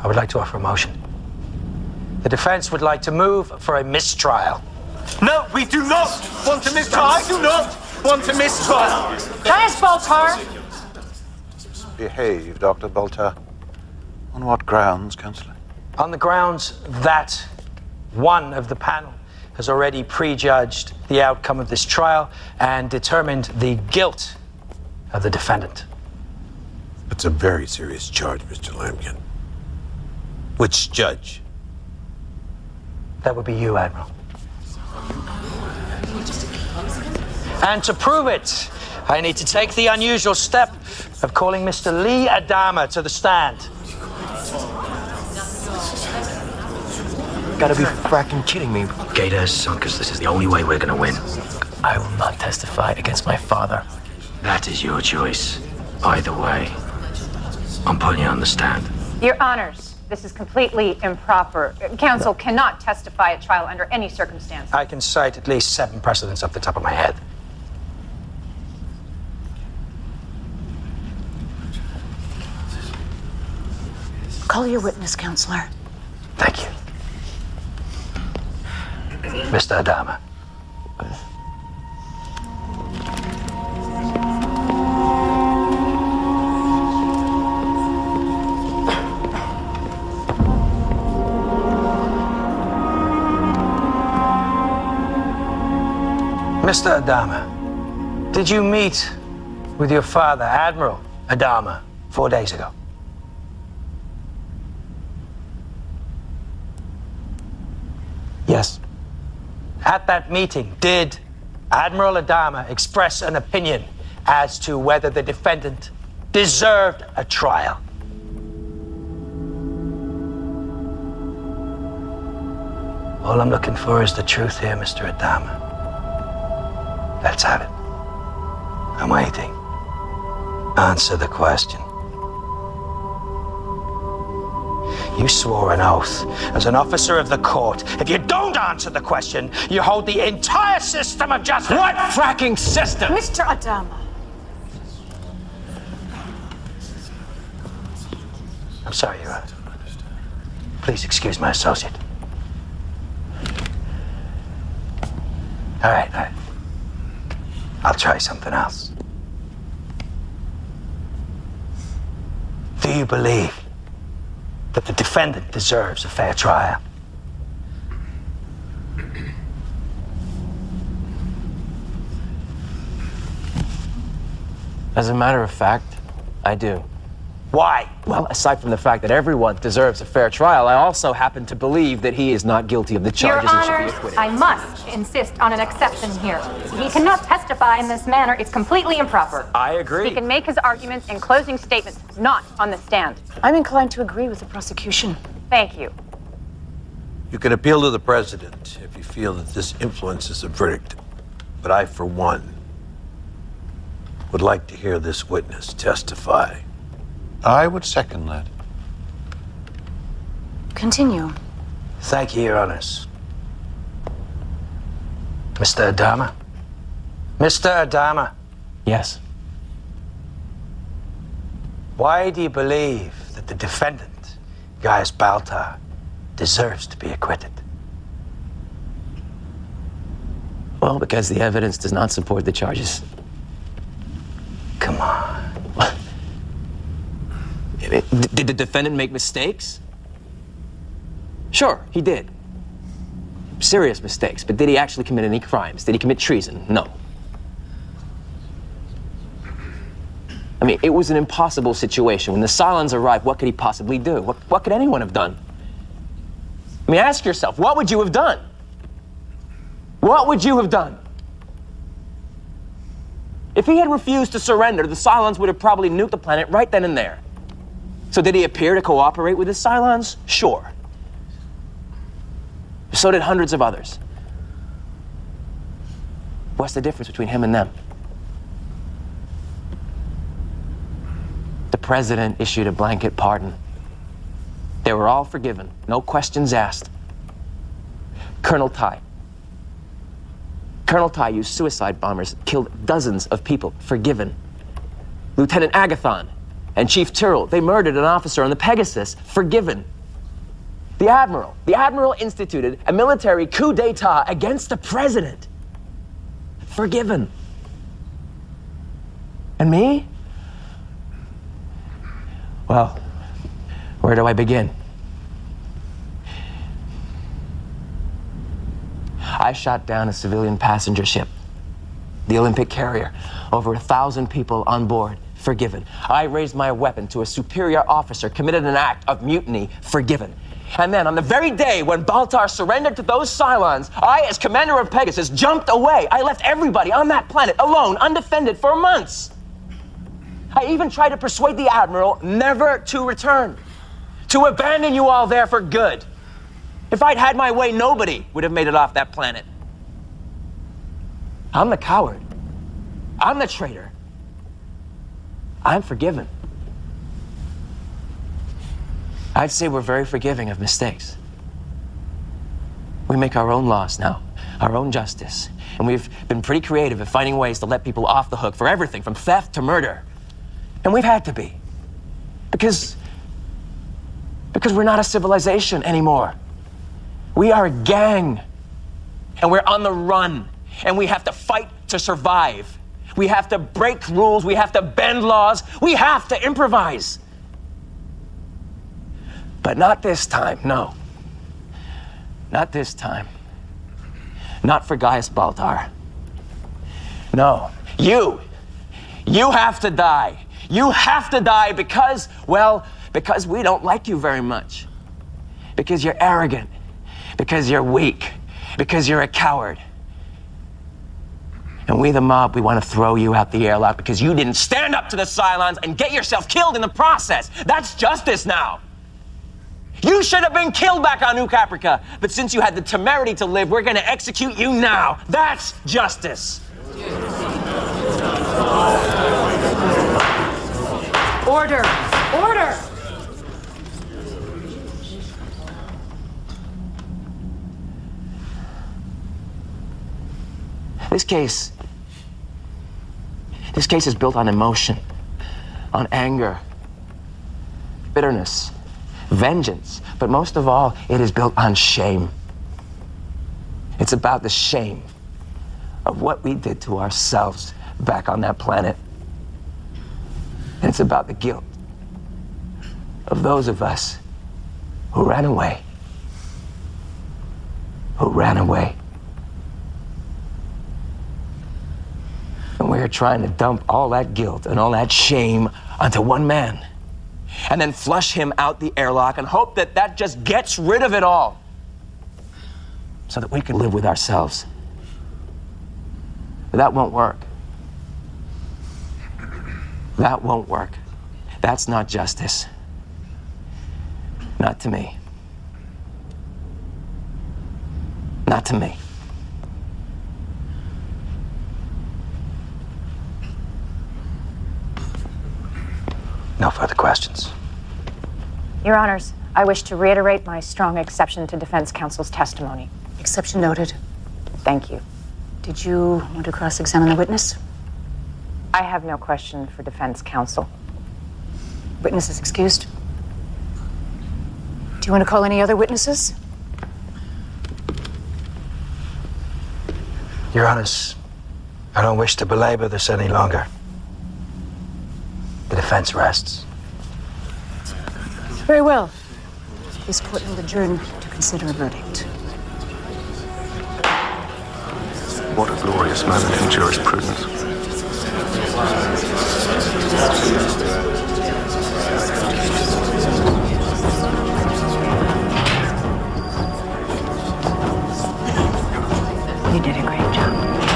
I would like to offer a motion. The defense would like to move for a mistrial. No, we do not want a mistrial. I do not want a mistrial. Giant Baltar! Behave, Dr. Baltar. On what grounds, Councillor? On the grounds that one of the panel has already prejudged the outcome of this trial and determined the guilt of the defendant. It's a very serious charge, Mr. Lambkin. Which judge? That would be you, Admiral. And to prove it, I need to take the unusual step of calling Mr. Lee Adama to the stand. Gotta be fracking kidding me. Gator, son, because this is the only way we're gonna win. I will not testify against my father. That is your choice. Either way, I'm putting you on the stand. Your Honors, this is completely improper. Counsel cannot testify at trial under any circumstance. I can cite at least 7 precedents off the top of my head. Call your witness, Counselor. Thank you. Mr. Adama. Mr. Adama, did you meet with your father, Admiral Adama, 4 days ago? Yes. At that meeting, did Admiral Adama express an opinion as to whether the defendant deserved a trial? All I'm looking for is the truth here, Mr. Adama. Let's have it. I'm waiting. Answer the question. You swore an oath as an officer of the court. If you don't answer the question, you hold the entire system of justice. What fracking system? Mr. Adama. I'm sorry, Your Honor. Please excuse my associate. All right. I'll try something else. Do you believe that the defendant deserves a fair trial? As a matter of fact, I do. Why? Well, aside from the fact that everyone deserves a fair trial, I also happen to believe that he is not guilty of the charges and should be Your acquitted. Honors, I must insist on an exception here. He cannot testify in this manner. It's completely improper. I agree. He can make his arguments in closing statements, not on the stand. I'm inclined to agree with the prosecution. Thank you. You can appeal to the president if you feel that this influences the verdict. But I, for one, would like to hear this witness testify. I would second that. Continue. Thank you, Your Honors. Mr. Adama? Mr. Adama, Yes. why do you believe that the defendant, Gaius Baltar, deserves to be acquitted? Well, because the evidence does not support the charges. Come on. Did the defendant make mistakes? Sure, he did. Serious mistakes, but did he actually commit any crimes? Did he commit treason? No. I mean, it was an impossible situation. When the Cylons arrived, what could he possibly do? What could anyone have done? I mean, ask yourself, what would you have done? What would you have done? If he had refused to surrender, the Cylons would have probably nuked the planet right then and there. So did he appear to cooperate with the Cylons? Sure. So did hundreds of others. What's the difference between him and them? The president issued a blanket pardon. They were all forgiven, no questions asked. Colonel Ty used suicide bombers, killed dozens of people, forgiven. Lieutenant Agathon and Chief Tyrrell, they murdered an officer on the Pegasus. Forgiven. The Admiral instituted a military coup d'etat against the president. Forgiven. And me? Well, where do I begin? I shot down a civilian passenger ship, the Olympic carrier, over 1,000 people on board. Forgiven. I raised my weapon to a superior officer, committed an act of mutiny. Forgiven. And then, on the very day when Baltar surrendered to those Cylons, I, as commander of Pegasus, jumped away. I left everybody on that planet alone, undefended, for months. I even tried to persuade the Admiral never to return, to abandon you all there for good. If I'd had my way, nobody would have made it off that planet. I'm the coward. I'm the traitor. I'm forgiven. I'd say we're very forgiving of mistakes. We make our own laws now, our own justice. And we've been pretty creative at finding ways to let people off the hook for everything from theft to murder. And we've had to be. Because we're not a civilization anymore. We are a gang. And we're on the run. And we have to fight to survive. We have to break rules. We have to bend laws. We have to improvise. But not this time, no. Not this time. Not for Gaius Baltar. No, you have to die. You have to die because, well, because we don't like you very much. Because you're arrogant. Because you're weak. Because you're a coward. And we, the mob, we want to throw you out the airlock because you didn't stand up to the Cylons and get yourself killed in the process. That's justice now. You should have been killed back on New Caprica, but since you had the temerity to live, we're going to execute you now. That's justice. Order! Order! This case is built on emotion, on anger, bitterness, vengeance, but most of all, it is built on shame. It's about the shame of what we did to ourselves back on that planet. And it's about the guilt of those of us who ran away. Who ran away. And we're trying to dump all that guilt and all that shame onto one man. And then flush him out the airlock and hope that that just gets rid of it all. So that we can live with ourselves. But that won't work. That won't work. That's not justice. Not to me. Not to me. No further questions. Your Honors, I wish to reiterate my strong exception to defense counsel's testimony. Exception noted. Thank you. Did you want to cross-examine the witness? I have no question for defense counsel. Witness is excused. Do you want to call any other witnesses? Your Honors, I don't wish to belabor this any longer. The defense rests. Very well. This court will adjourn to consider a verdict. What a glorious moment in jurisprudence. You did a great job.